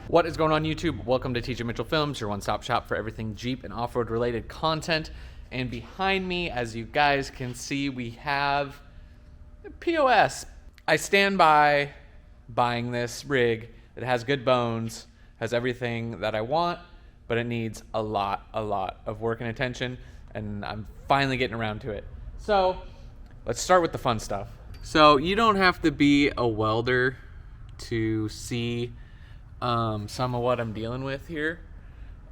What is going on YouTube? Welcome to TJ Mitchell Films, your one-stop shop for everything Jeep and off-road related content. And behind me, as you guys can see, we have POS. I stand by buying this rig. It has good bones, has everything that I want, but it needs a lot of work and attention, and I'm finally getting around to it. So let's start with the fun stuff. So you don't have to be a welder to see some of what I'm dealing with here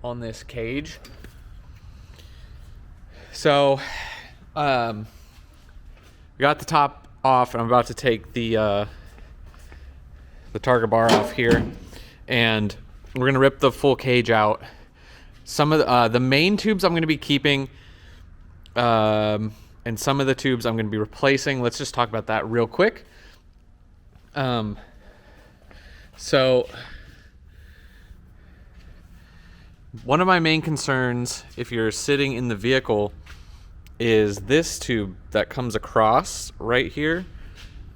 on this cage. So we got the top off, and I'm about to take the target bar off here, and we're gonna rip the full cage out. Some of the main tubes I'm gonna be keeping, and some of the tubes I'm gonna be replacing. Let's just talk about that real quick. So one of my main concerns, if you're sitting in the vehicle, is this tube that comes across right here.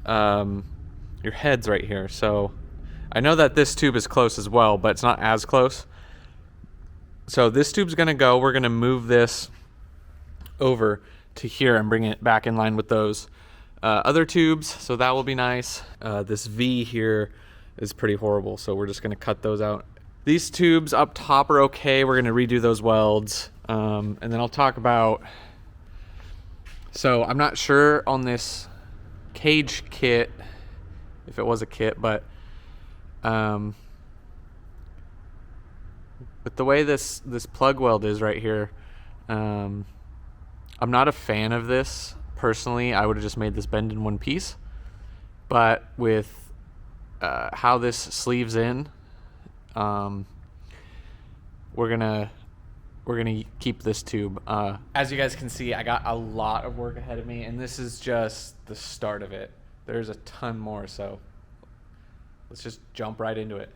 Your head's right here. So I know that this tube is close as well, but it's not as close. So this tube's gonna go. We're gonna move this over to here and bring it back in line with those other tubes. So that will be nice. This V here is pretty horrible, so we're just gonna cut those out. These tubes up top are okay. We're gonna redo those welds. And then I'll talk about, so I'm not sure on this cage kit, if it was a kit, but with the way this plug weld is right here, I'm not a fan of this. Personally, I would have just made this bend in one piece, but with how this sleeves in, we're gonna keep this tube. As you guys can see, I got a lot of work ahead of me, and this is just the start of it. There's a ton more, so let's just jump right into it.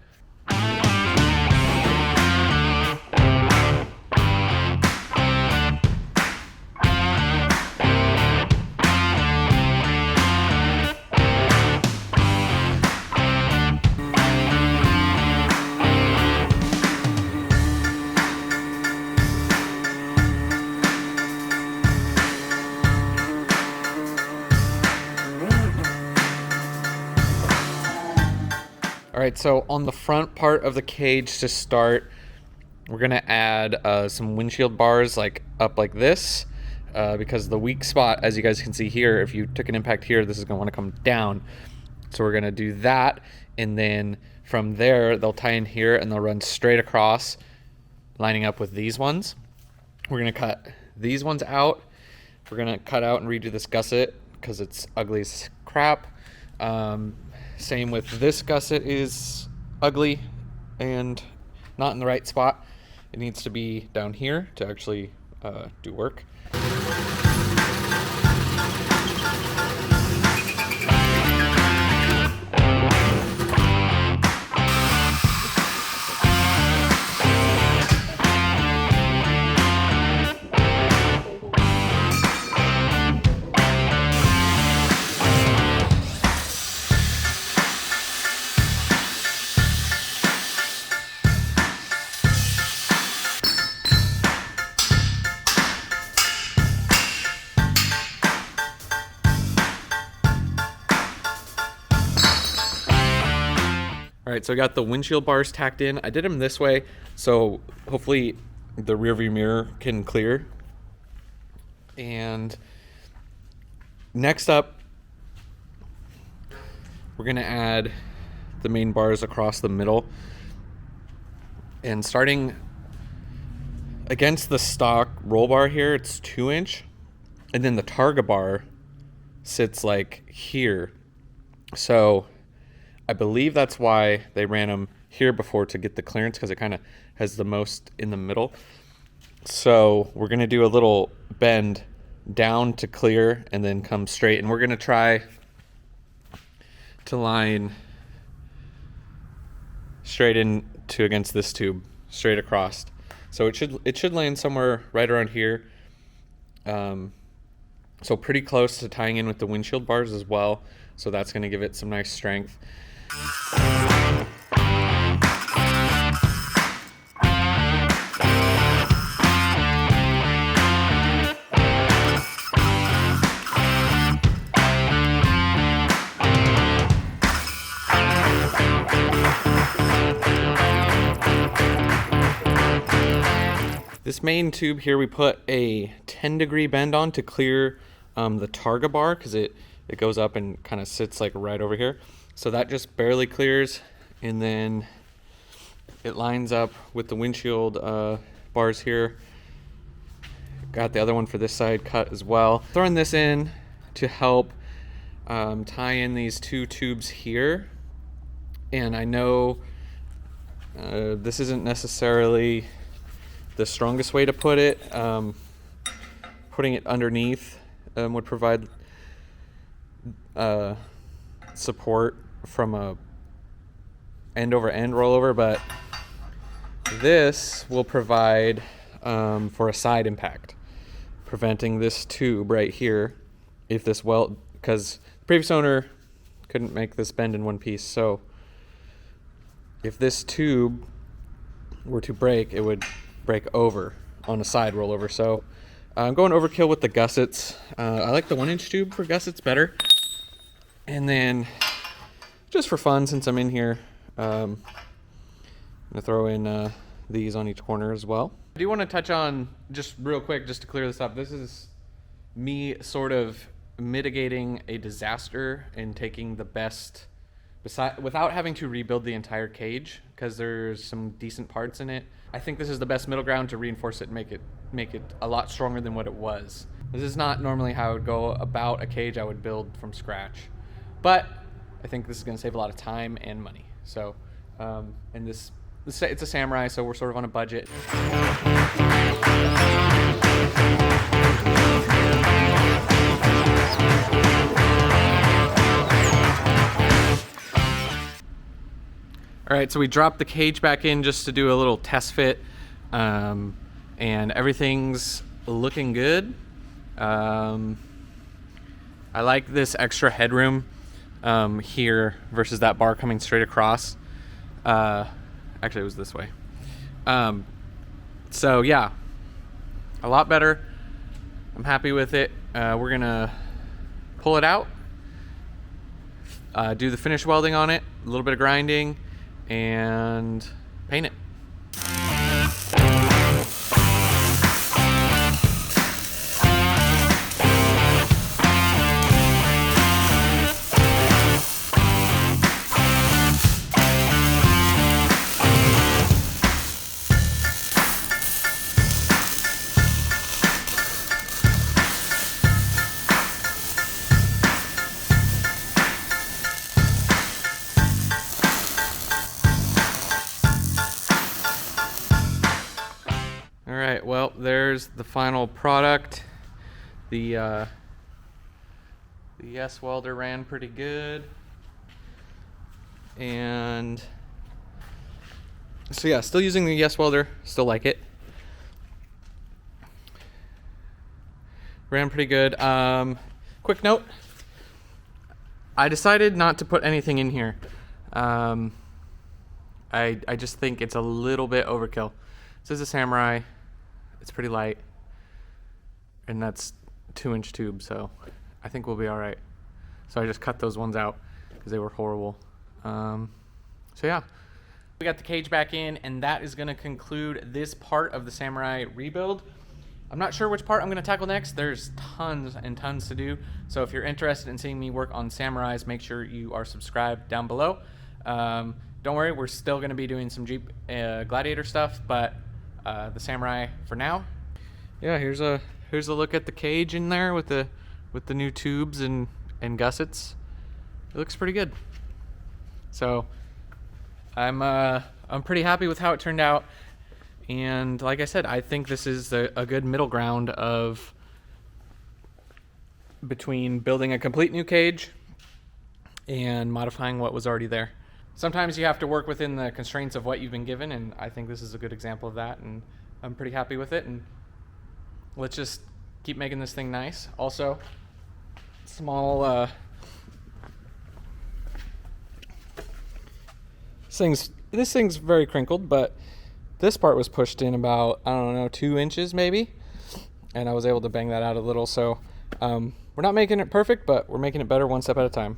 All right, so on the front part of the cage to start, we're gonna add some windshield bars like up like this, because the weak spot, as you guys can see here, if you took an impact here, this is gonna wanna come down. So we're gonna do that, and then from there, they'll tie in here and they'll run straight across, lining up with these ones. We're gonna cut these ones out. We're gonna cut out and redo this gusset because it's ugly as crap. Same with this gusset is ugly and not in the right spot. It needs to be down here to actually do work. All right, so I got the windshield bars tacked in. I did them this way, so hopefully the rear view mirror can clear. And next up, we're gonna add the main bars across the middle. And starting against the stock roll bar here, it's 2-inch. And then the targa bar sits like here. So I believe that's why they ran them here before, to get the clearance, because it kind of has the most in the middle. So we're going to do a little bend down to clear and then come straight. And we're going to try to line straight into against this tube, straight across. So it should land somewhere right around here. So pretty close to tying in with the windshield bars as well. So that's going to give it some nice strength. main tube here, we put a 10-degree bend on to clear the targa bar, because it goes up and kind of sits like right over here. So that just barely clears, and then it lines up with the windshield bars here. Got the other one for this side cut as well. Throwing this in to help tie in these two tubes here. And I know this isn't necessarily the strongest way to put it. Putting it underneath would provide support from a end over end rollover, but this will provide for a side impact, preventing this tube right here, if this weld, because the previous owner couldn't make this bend in one piece, so if this tube were to break, it would break over on a side rollover. So I'm going overkill with the gussets. I like the 1-inch tube for gussets better. And then just for fun, since I'm in here, I'm gonna throw in these on each corner as well. I do want to touch on, just real quick, just to clear this up, this is me sort of mitigating a disaster and taking the best, without having to rebuild the entire cage, because there's some decent parts in it. I think this is the best middle ground to reinforce it and make it a lot stronger than what it was. This is not normally how I would go about a cage I would build from scratch, but I think this is going to save a lot of time and money. So, and it's a Samurai, so we're sort of on a budget. All right, so we dropped the cage back in just to do a little test fit, and everything's looking good. I like this extra headroom here versus that bar coming straight across. Actually, it was this way. So yeah, a lot better. I'm happy with it. We're gonna pull it out, do the finish welding on it, a little bit of grinding, and paint it. Alright, well, there's the final product. The S welder ran pretty good. And so yeah, still using the yes welder, still like it. Ran pretty good. Quick note, I decided not to put anything in here. I just think it's a little bit overkill. This is a Samurai. It's pretty light, and that's 2-inch tube, so I think we'll be all right. So I just cut those ones out because they were horrible. So yeah, we got the cage back in, and that is going to conclude this part of the Samurai rebuild. I'm not sure which part I'm going to tackle next. There's tons and tons to do. So if you're interested in seeing me work on Samurais, make sure you are subscribed down below. Don't worry, we're still going to be doing some Jeep Gladiator stuff, but the Samurai for now. Yeah, here's a look at the cage in there with the new tubes and gussets. It looks pretty good. So I'm pretty happy with how it turned out. And like I said, I think this is a good middle ground of between building a complete new cage and modifying what was already there. Sometimes you have to work within the constraints of what you've been given, and I think this is a good example of that, and I'm pretty happy with it. And let's just keep making this thing nice. Also, small this thing's very crinkled, but this part was pushed in about, I don't know, 2 inches maybe, and I was able to bang that out a little. So we're not making it perfect, but we're making it better one step at a time.